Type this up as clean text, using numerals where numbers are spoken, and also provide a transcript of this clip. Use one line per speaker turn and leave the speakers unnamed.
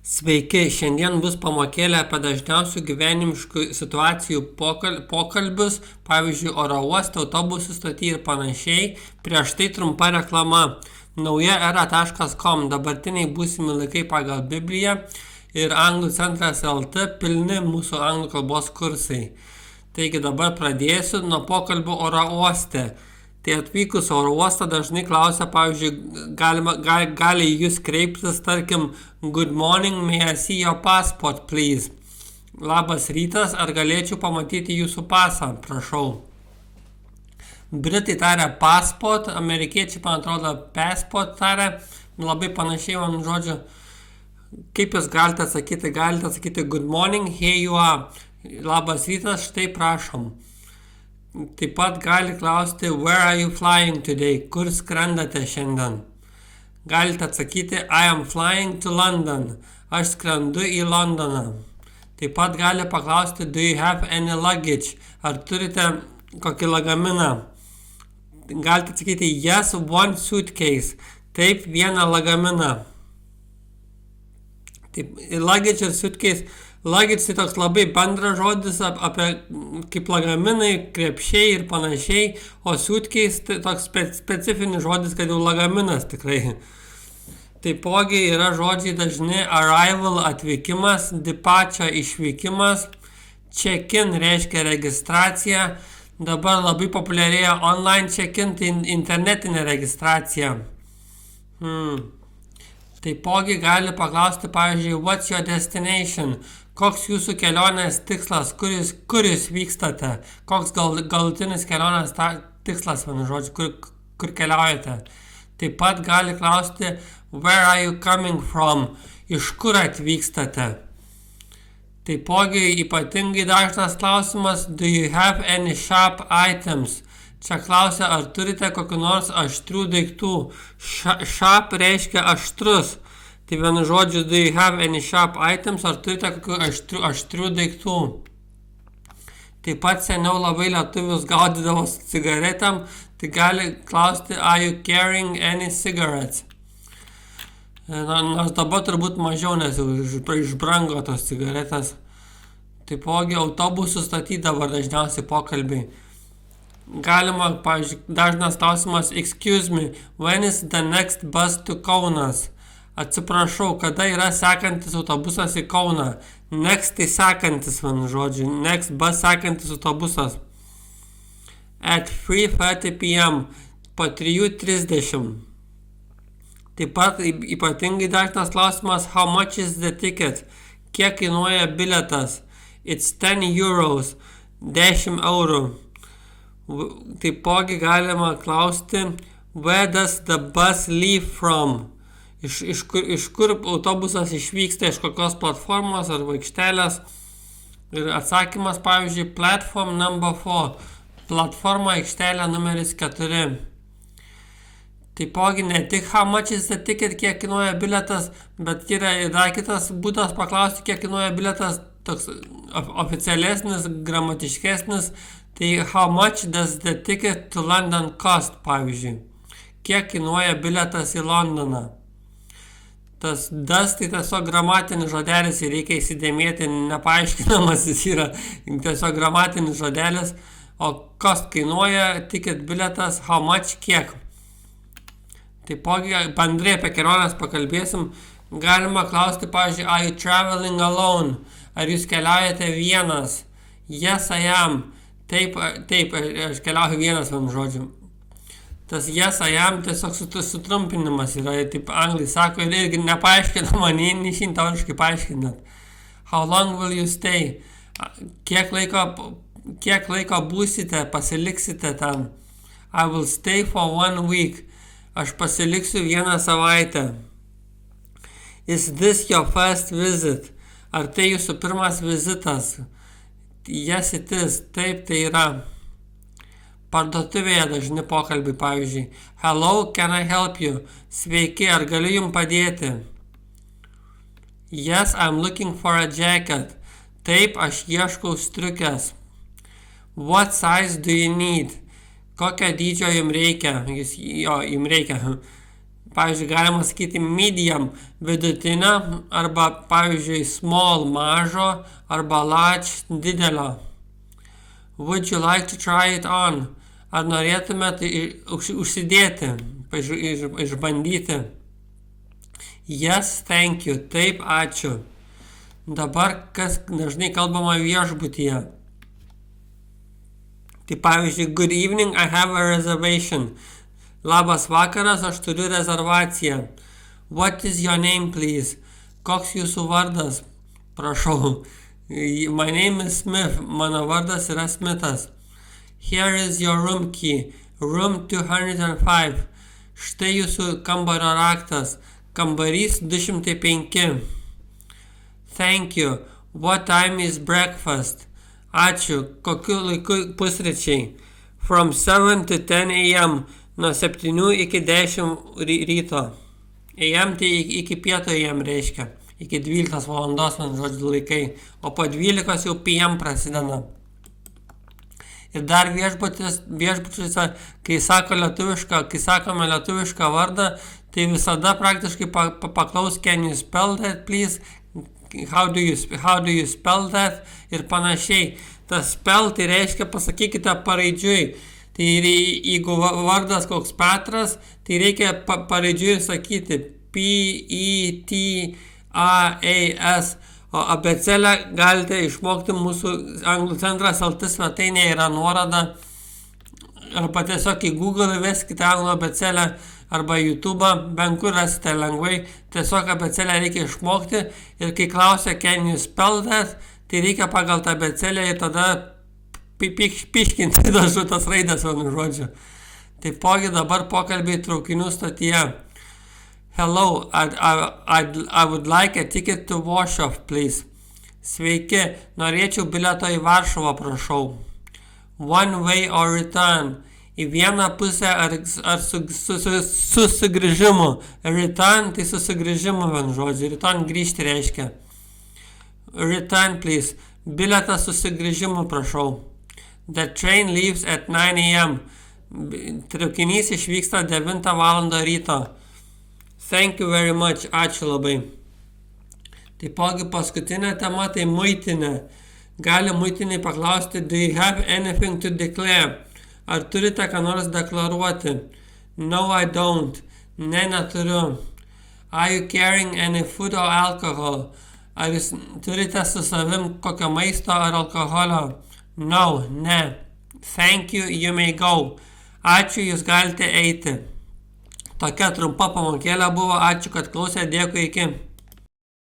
Sveiki, šiandien bus pamokėlė apie dažniausių gyvenimiškų situacijų pokalbius, pavyzdžiui, oro uoste, autobusų stoty ir panašiai. Prieš tai trumpa reklama. naujaera.com, dabartiniai būsimi laikai pagal Bibliją ir anglų centras LT pilni mūsų anglų kalbos kursai. Taigi dabar pradėsiu nuo pokalbių oro uoste. Tai atvykus oro uostą dažnai klausia, pavyzdžiui, gali jūs kreiptis, tarkim, good morning, may I see your passport, please? Labas rytas, ar galėčiau pamatyti jūsų pasą, prašau. Britai taria passport, amerikiečiai, man atrodo, passport taria, labai panašiai, man žodžiu, kaip jūs galite atsakyti good morning, here you are, labas rytas, štai prašom. Taip pat gali klausti, where are you flying today? Kur skrendate šiandien? Galite atsakyti, I am flying to London. Aš skrendu į Londoną. Taip pat gali paklausti, do you have any luggage? Ar turite kokį lagaminą? Galite atsakyti, yes, one suitcase. Taip, vieną lagaminą. Taip, luggage ir suitcase. Luggage tai toks labai bendras žodis apie kaip lagaminai, krepšiai ir panašiai, o suitcase tai toks specifinis žodis, kad jau lagaminas tikrai. Taipogi yra žodžiai dažni arrival atvykimas, departure išvykimas, check-in reiškia registracija, dabar labai populiarėja online check-in, tai internetinė registracija. Taipogi gali paklausti, pavyzdžiui, what's your destination? Koks jūsų kelionės tikslas, kur jūs vykstate, koks galutinis kelionės tikslas, vienu žodžiu, kur keliaujate. Taip pat gali klausti, where are you coming from, iš kur atvykstate. Taipogi ypatingai dažnas klausimas, do you have any sharp items. Čia klausia, ar turite kokių nors aštrių daiktų. Sharp reiškia aštrus. Tai vienu žodžiu, do you have any sharp items, ar turite kokių aštrių daiktų. Taip pat seniau labai lietuvius gaudydavo su cigaretėm, tai gali klausti, are you carrying any cigarettes? Nors dabar turbūt mažiau, nes jau išbrango tos cigaretės. Taipogi autobusų statydavo dažniausiai pokalbiai. Galima, pavyzdžiui, dažnas klausimas, excuse me, when is the next bus to Kaunas? Atsiprašau, kada yra sekantis autobusas į Kauną? Next tai sekantis, vienu žodžiu. Next bus sekantis autobusas. At 3:30 p.m. Po 3:30. Taip pat ypatingai dažnas klausimas, how much is the ticket? Kiek kainuoja bilietas? It's 10 euros. 10 eurų. Taipogi galima klausti, where does the bus leave from? Iš kur autobusas išvyksta, iš kokios platformos ar aikštelės. Ir atsakymas, pavyzdžiui, platform number 4. Platforma aikštelė numeris 4. Taipogi ne tik how much is the ticket, kiek kainuoja bilietas, bet yra dar kitas būdas paklausti, kiek kainuoja bilietas, toks oficialesnis, gramatiškesnis. Tai how much does the ticket to London cost, pavyzdžiui. Kiek kainuoja bilietas į Londoną. Tas das tai tiesiog gramatinis žodelis ir reikia įsidėmėti, nepaaiškinamas jis yra tiesiog gramatinis žodelis, o cost kainuoja, ticket bilietas, how much, kiek. Taipogi bendrai apie keliones pakalbėsim, galima klausti, pavyzdžiui, are you traveling alone? Ar jūs keliaujate vienas? Yes, I am. Taip, aš keliauju vienas, vienu žodžiu. Tas yes, I am tiesiog sutrumpinimas yra, taip anglai sako, ir irgi nepaaiškinama, nei šimtauniškai paaiškinat. How long will you stay? Kiek laiko būsite, pasiliksite ten? I will stay for 1 week. Aš pasiliksiu 1 savaitę. Is this your first visit? Ar tai jūsų pirmas vizitas? Yes, it is. Taip, tai yra. Parduotuvėje dažni pokalbiai, pavyzdžiui. Hello, can I help you? Sveiki, ar galiu jums padėti? Yes, I'm looking for a jacket. Taip, aš ieškau striukės. What size do you need? Kokio dydžio jums reikia? Jums reikia. Pavyzdžiui, galima sakyti medium vidutinio, arba, pavyzdžiui, small mažo, arba large didelio. Would you like to try it on? Ar norėtumėt užsidėti, išbandyti? Yes, thank you. Taip, ačiū. Dabar, kas dažnai kalbama viešbutyje. Tai pavyzdžiui, good evening, I have a reservation. Labas vakaras, aš turiu rezervaciją. What is your name, please? Koks jūsų vardas? Prašau. My name is Smith. Mano vardas yra Smithas. Here is your room key. Room 205. Štai jūsų kambario raktas. Kambarys 205. Thank you. What time is breakfast? Ačiū. Kokiu laiku pusryčiai? From 7 to 10 a.m. Nuo 7 iki 10 ryto. AM tai iki pietų AM reiškia. Iki 12 valandos, žodžiu, laikai. O po 12 jau PM prasideda. Ir dar viešbučiuose, kai sakome lietuvišką vardą, tai visada praktiškai paklaus, can you spell that, please? How do you spell that? Ir panašiai. Tas spell tai reiškia pasakykite paraidžiui. Tai jeigu vardas koks Petras, tai reikia paraidžiui sakyti P-E-T-A-A-S. O abėcėlę galite išmokti mūsų Anglų centras LT svetainėje, yra nuoroda. Arba tiesiog į Google įveskite anglų abėcėlę arba YouTube, bent kur rasite lengvai. Tiesiog abėcėlę reikia išmokti ir kai klausia can you spell that, tai reikia pagal tą abėcėlę ir tada piškinti dažutas raidės, vienu žodžiu. Taipogi dabar pokalbiai traukinių stotyje. Hello, I would like a ticket to Warsaw, please. Sveiki, norėčiau bileto į Varšuvą, prašau. One way or return. Į vieną pusę ar su sugrįžimu. Return tai su sugrįžimu, vienu žodžiu. Return grįžti reiškia. Return, please. Biletą su sugrįžimu, prašau. The train leaves at 9 a.m. Traukinys išvyksta 9 val. Ryto. Thank you very much. Ačiū labai. Taipogi paskutinė tema tai muitinė. Gali muitiniai paklausti, do you have anything to declare? Ar turite ką nors deklaruoti? No, I don't. Ne, neturiu. Are you carrying any food or alcohol? Ar jūs turite su savim kokio maisto ar alkoholio? No, ne. Thank you, you may go. Ačiū, jūs galite eiti. Tokia trumpa pamokėlė buvo. Ačiū, kad klausėte. Dėkui, iki.